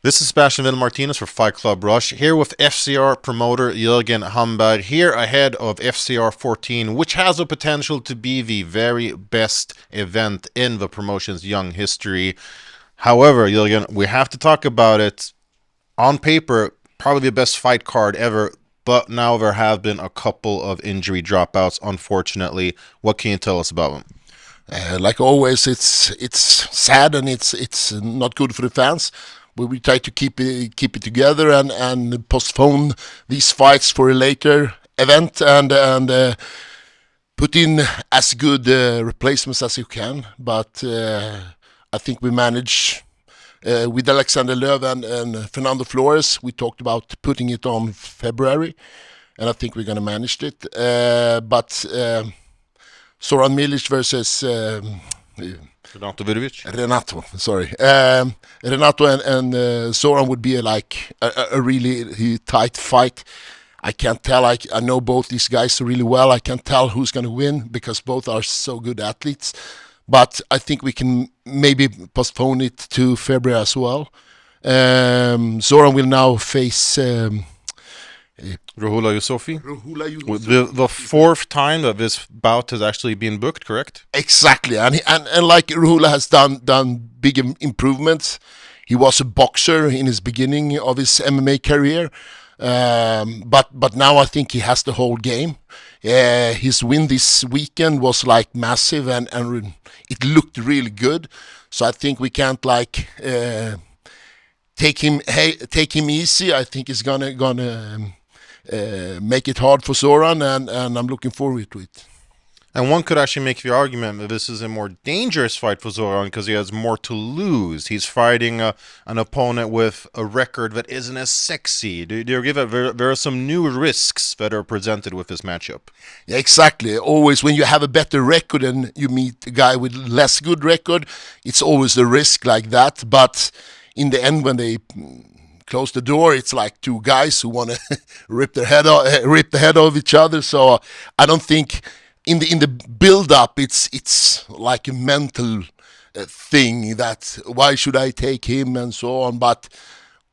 This is Sebastian Martinez for Fight Club Rush, here with FCR promoter Jörgen Hamberg, here ahead of FCR 14, which has the potential to be the very best event in the promotion's young history. However, Jörgen, we have to talk about it. On paper, probably the best fight card ever, but now there have been a couple of injury dropouts, unfortunately. What can you tell us about them? Like always, it's sad and it's not good for the fans. But we try to keep it together and postpone these fights for a later event and put in as good replacements as you can. But I think we manage with Alexander Löw and Fernando Flores. We talked about putting it on February, and I think we're going to manage it. But Soran Milic versus Renato Vidovic? Renato. Sorry, Renato and Soran would be a really tight fight. I can't tell. I know both these guys really well. I can't tell who's going to win because both are so good athletes. But I think we can maybe postpone it to February as well. Zoran will now face Rahula Yusufi? Ruhula The fourth time that this bout has actually been booked, correct? Exactly, and like Ruhula has done big improvements. He was a boxer in his beginning of his MMA career, but now I think he has the whole game. His win this weekend was like massive, and it looked really good. So I think we can't take him easy. I think it's gonna make it hard for Zoran, and I'm looking forward to it. And one could actually make the argument that this is a more dangerous fight for Zoran because he has more to lose. He's fighting an opponent with a record that isn't as sexy. Do you give it? There are some new risks that are presented with this matchup. Yeah, exactly. Always when you have a better record and you meet a guy with less good record, it's always a risk like that. But in the end, when they close the door, it's like two guys who want to rip the head off each other. So I don't think in the build up, it's like a mental thing that why should I take him and so on. But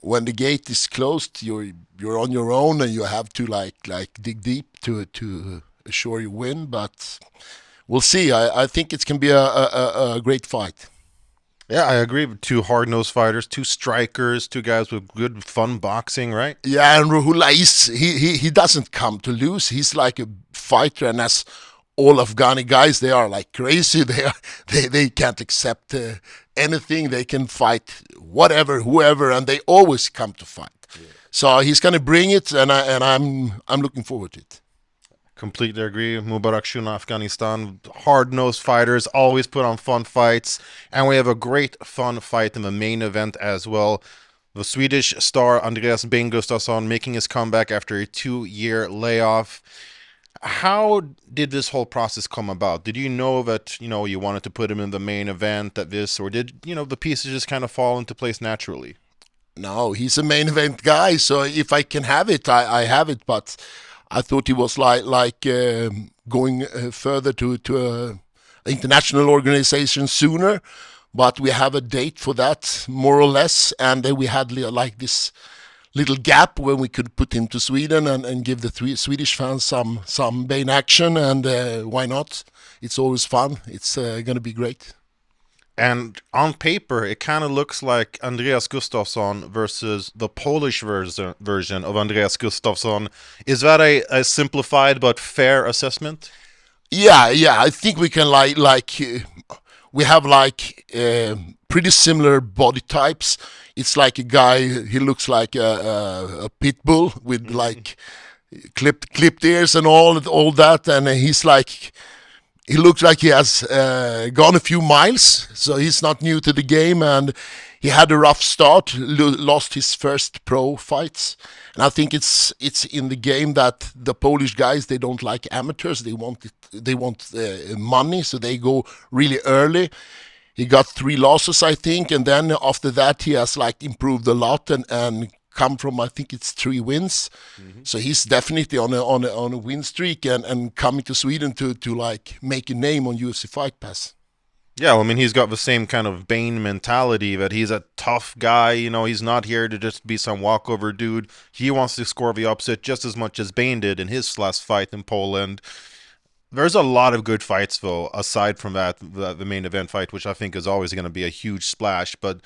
when the gate is closed, you're on your own and you have to like dig deep to assure you win. But we'll see. I think it can be a great fight. Yeah, I agree. Two hard-nosed fighters, two strikers, two guys with good, fun boxing, right? Yeah, and Ruhula he doesn't come to lose. He's like a fighter, and as all Afghani guys, they are like crazy. They can't accept anything. They can fight whatever, whoever, and they always come to fight. Yeah. So he's gonna bring it, and I'm looking forward to it. Completely agree. Mubarak Shuna, Afghanistan. Hard nosed fighters, always put on fun fights. And we have a great fun fight in the main event as well. The Swedish star Andreas Ben Gustafsson making his comeback after a 2-year layoff. How did this whole process come about? Did you know that, you wanted to put him in the main event at this, or did, the pieces just kind of fall into place naturally? No, he's a main event guy. So if I can have it, I have it. But I thought he was going further to a international organization sooner. But we have a date for that, more or less, and then we had like this little gap when we could put him to Sweden and give the Swedish fans some Bane action, and why not? It's always fun. It's going to be great. And on paper, it kind of looks like Andreas Gustafsson versus the Polish version of Andreas Gustafsson. Is that a simplified but fair assessment? Yeah. I think we can we have pretty similar body types. It's like a guy. He looks like a pit bull with like clipped ears and all that, and he's like. He looks like he has gone a few miles, so he's not new to the game, and he had a rough start, lost his first pro fights, and I think it's in the game that the Polish guys, they don't like amateurs, they want money, so they go really early. He got 3 losses, I think, and then after that he has improved a lot and come from, I think it's 3 wins. Mm-hmm. So he's definitely on a win streak and coming to Sweden to make a name on UFC Fight Pass. Yeah, well, I mean, he's got the same kind of Bane mentality that he's a tough guy. You know, he's not here to just be some walkover dude. He wants to score the upset just as much as Bane did in his last fight in Poland. There's a lot of good fights, though, aside from that, the main event fight, which I think is always going to be a huge splash. But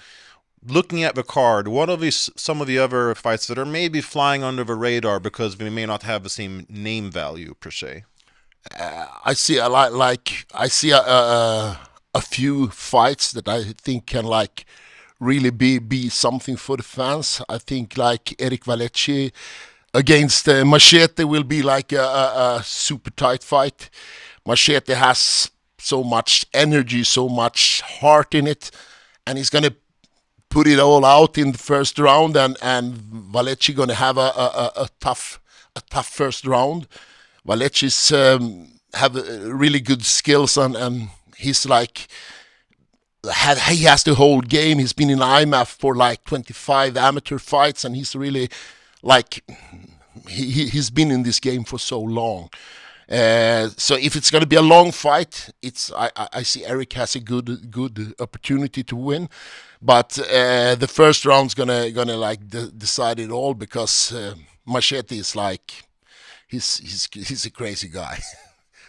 looking at the card, what are these, some of the other fights that are maybe flying under the radar because they may not have the same name value, per se? I see a lot like I see a few fights that I think can like really be something for the fans. I think like Eric Valecchi against Machete will be like a super tight fight. Machete has so much energy, so much heart in it, and he's gonna put it all out in the first round, and Valecchi gonna have a tough first round. Valecchi's have really good skills, and he's like he has the whole game. He's been in IMAF for like 25 amateur fights, and he's really like he's been in this game for so long. So if it's going to be a long fight, I see Eric has a good opportunity to win, but the first round's gonna like decide it all because Machete is like he's a crazy guy.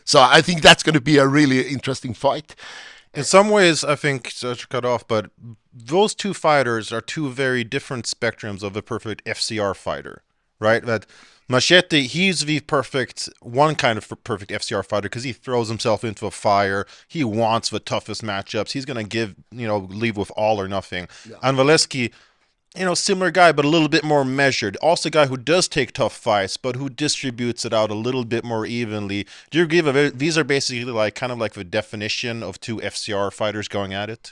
So I think that's going to be a really interesting fight. In some ways, I think, so to cut off, but those two fighters are two very different spectrums of the perfect FCR fighter, right? That Machete, he's the perfect, one kind of perfect FCR fighter because he throws himself into a fire. He wants the toughest matchups. He's going to give, leave with all or nothing. Yeah. And Valesky, similar guy, but a little bit more measured. Also, a guy who does take tough fights, but who distributes it out a little bit more evenly. Do you agree that these are basically like kind of like the definition of two FCR fighters going at it?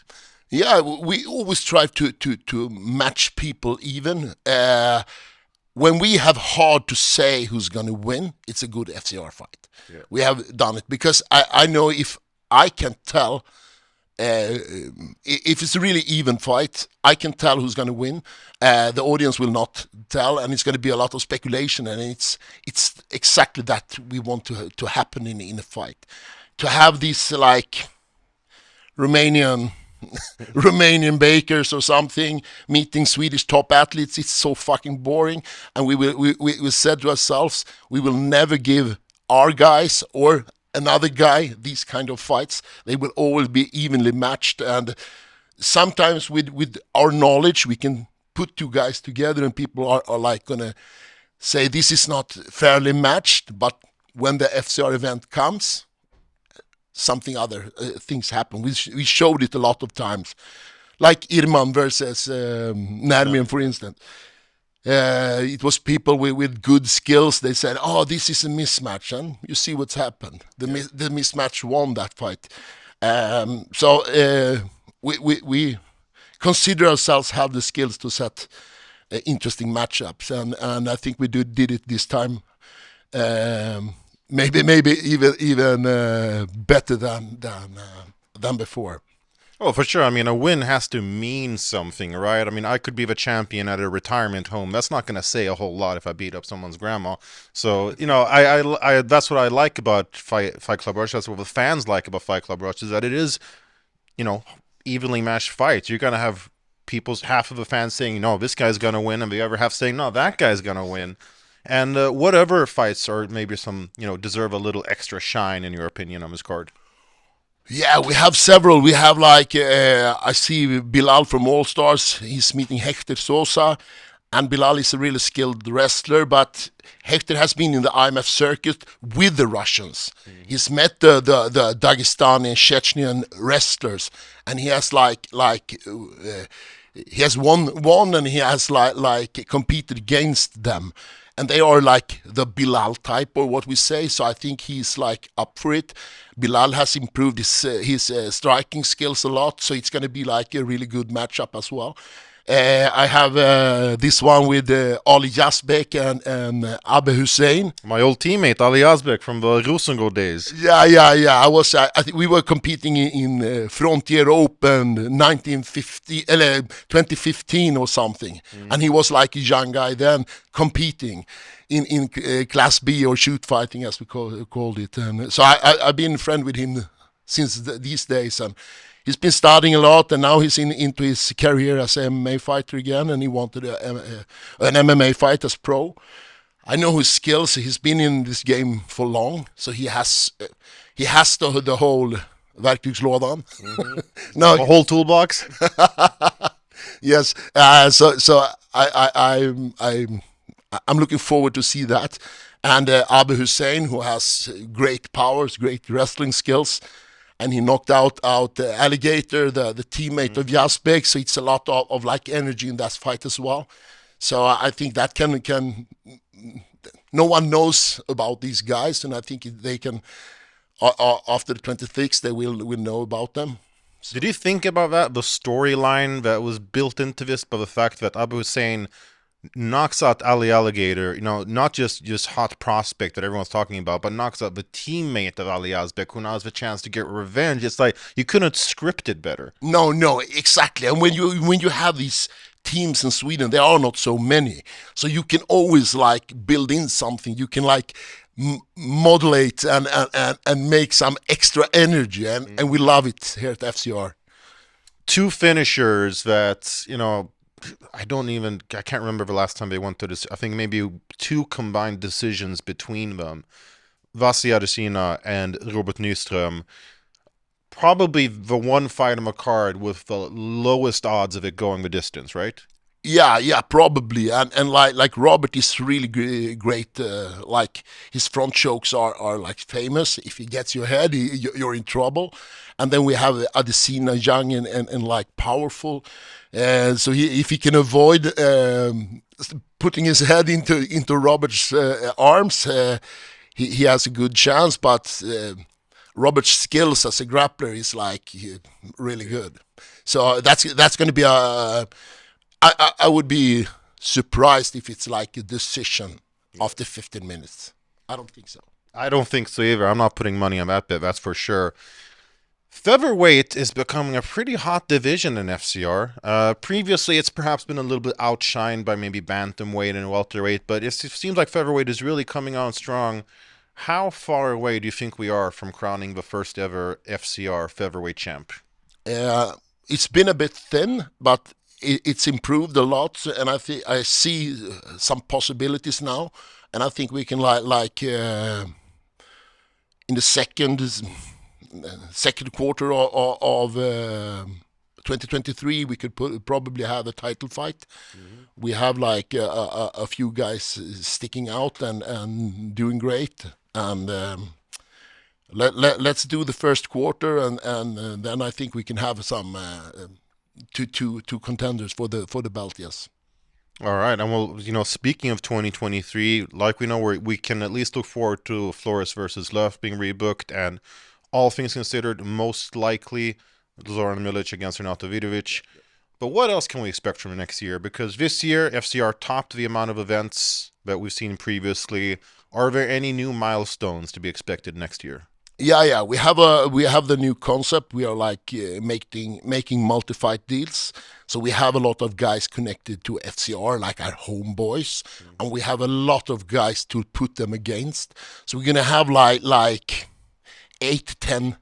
Yeah, we always try to match people even. When we have hard to say who's going to win, it's a good FCR fight. Yeah. We have done it because I know if I can tell if it's a really even fight, I can tell who's going to win. The audience will not tell, and it's going to be a lot of speculation. And it's exactly that we want to happen in a fight. To have these like Romanian Romanian bakers or something meeting Swedish top athletes, it's so fucking boring. And we said to ourselves, we will never give our guys or another guy these kind of fights. They will always be evenly matched, and sometimes with our knowledge we can put two guys together and people are like gonna say this is not fairly matched, but when the FCR event comes, something other things happen. We showed it a lot of times, like Irman versus Nermian, for instance. It was people with good skills. They said, "Oh, this is a mismatch," and you see what's happened. The mismatch won that fight. So we consider ourselves have the skills to set interesting matchups, and I think we did it this time. Maybe even better than before. Oh, for sure. I mean, a win has to mean something, right? I mean, I could be the champion at a retirement home. That's not going to say a whole lot if I beat up someone's grandma. So, that's what I like about Fight Club Rush. That's what the fans like about Fight Club Rush is that it is, you know, evenly matched fights. You're going to have people's half of the fans saying, no, this guy's going to win, and the other half saying, no, that guy's going to win. And whatever fights or maybe some, deserve a little extra shine in your opinion on this card? Yeah, we have several. We have like I see Bilal from All Stars. He's meeting Hector Sosa, and Bilal is a really skilled wrestler. But Hector has been in the IMF circuit with the Russians. Mm-hmm. He's met the Dagestani and Chechnyan wrestlers, and he has he has won, and he has like competed against them. And they are like the Bilal type, or what we say. So I think he's like up for it. Bilal has improved his striking skills a lot, so it's going to be like a really good matchup as well. I have this one with Ali Yazbek and Abe Hussein. My old teammate Ali Yazbek from the Rosengård days. Yeah. I think we were competing in Frontier Open 2015 or something, and he was like a young guy then competing in Class B or shoot fighting as we called it. And so I've been a friend with him since these days, and he's been studying a lot, and now he's into his career as an MMA fighter again, and he wanted an MMA fight as pro. I know his skills. He's been in this game for long, so he has the whole verktygslådan. Mm-hmm. No, A whole toolbox. yes. So I'm looking forward to see that. And Abu Hussein, who has great powers, great wrestling skills, and he knocked out Alligator, the teammate of Yazbek. So it's a lot of like energy in that fight as well. So I think that can no one knows about these guys, and I think they can after the 26th they will know about them. Did you think about that? The storyline that was built into this by the fact that Abu Hussein knocks out Ali Alligator, not just hot prospect that everyone's talking about, but knocks out the teammate of Ali Yazbek who now has the chance to get revenge. It's like you couldn't script it better. No, exactly. And when you have these teams in Sweden, there are not so many, so you can always like build in something. You can like modulate and make some extra energy, and we love it here at FCR. Two finishers that I can't remember the last time they went to this. I think maybe two combined decisions between them. Vasi Adesina and Robert Nyström. Probably the one fight on the card with the lowest odds of it going the distance, right? Yeah, probably. And like Robert is really great. Like his front chokes are like famous. If he gets your head, you're in trouble. And then we have Adesina, young and like powerful. So if he can avoid putting his head into Robert's arms, he has a good chance. But Robert's skills as a grappler is like really good. So that's going to be a. I would be surprised if it's like a decision after 15 minutes. I don't think so. I don't think so either. I'm not putting money on that bet, that's for sure. Featherweight is becoming a pretty hot division in FCR. Previously, it's perhaps been a little bit outshined by maybe bantamweight and welterweight, but it seems like featherweight is really coming on strong. How far away do you think we are from crowning the first ever FCR featherweight champ? It's been a bit thin, but it's improved a lot, and I see some possibilities now, and I think we can like in the second quarter of 2023 we could probably have a title fight. Mm-hmm. We have like a few guys sticking out and doing great, and let's do the first quarter, and then I think we can have some two contenders for the belt. Yes. All right, and well, speaking of 2023, like we know, we can at least look forward to Flores versus Love being rebooked, and all things considered, most likely Zoran Milic against Renato Vidovic. But what else can we expect from next year? Because this year, FCR topped the amount of events that we've seen previously. Are there any new milestones to be expected next year? Yeah. We have the new concept. We are like making multi-fight deals. So we have a lot of guys connected to FCR, like our homeboys, and we have a lot of guys to put them against. So we're gonna have like 8 to 10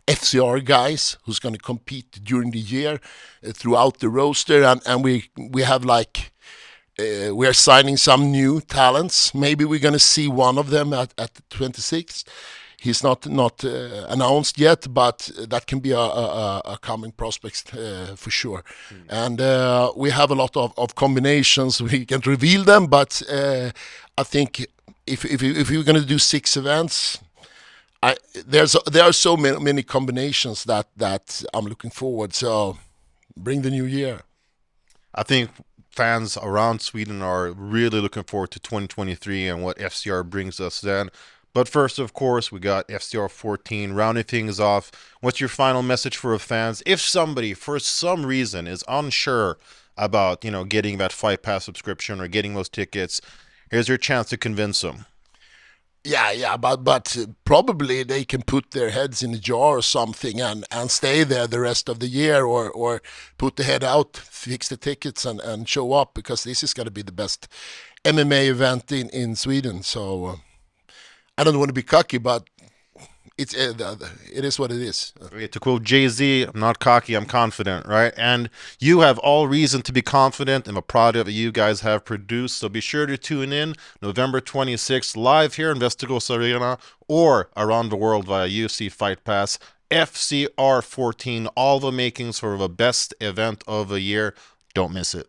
FCR guys who's gonna compete during the year throughout the roster, and we have like. We are signing some new talents. Maybe we're gonna see one of them at the 26th. He's not announced yet, but that can be a coming prospect for sure. And we have a lot of combinations. We can't reveal them, but I think if we're going to do 6 events, there are so many combinations that I'm looking forward. So bring the new year. I think fans around Sweden are really looking forward to 2023 and what FCR brings us then. But first, of course, we got FCR 14 rounding things off. What's your final message for the fans? If somebody, for some reason, is unsure about, getting that Fight Pass subscription or getting those tickets, here's your chance to convince them. Yeah, but probably they can put their heads in a jar or something and stay there the rest of the year, or put the head out, fix the tickets and show up, because this is going to be the best MMA event in Sweden. So I don't want to be cocky, but it is what it is. To quote Jay-Z, I'm not cocky, I'm confident, right? And you have all reason to be confident in the product that you guys have produced. So be sure to tune in November 26th, live here in Vestigos Arena or around the world via UFC Fight Pass. FCR 14, all the makings for the best event of the year. Don't miss it.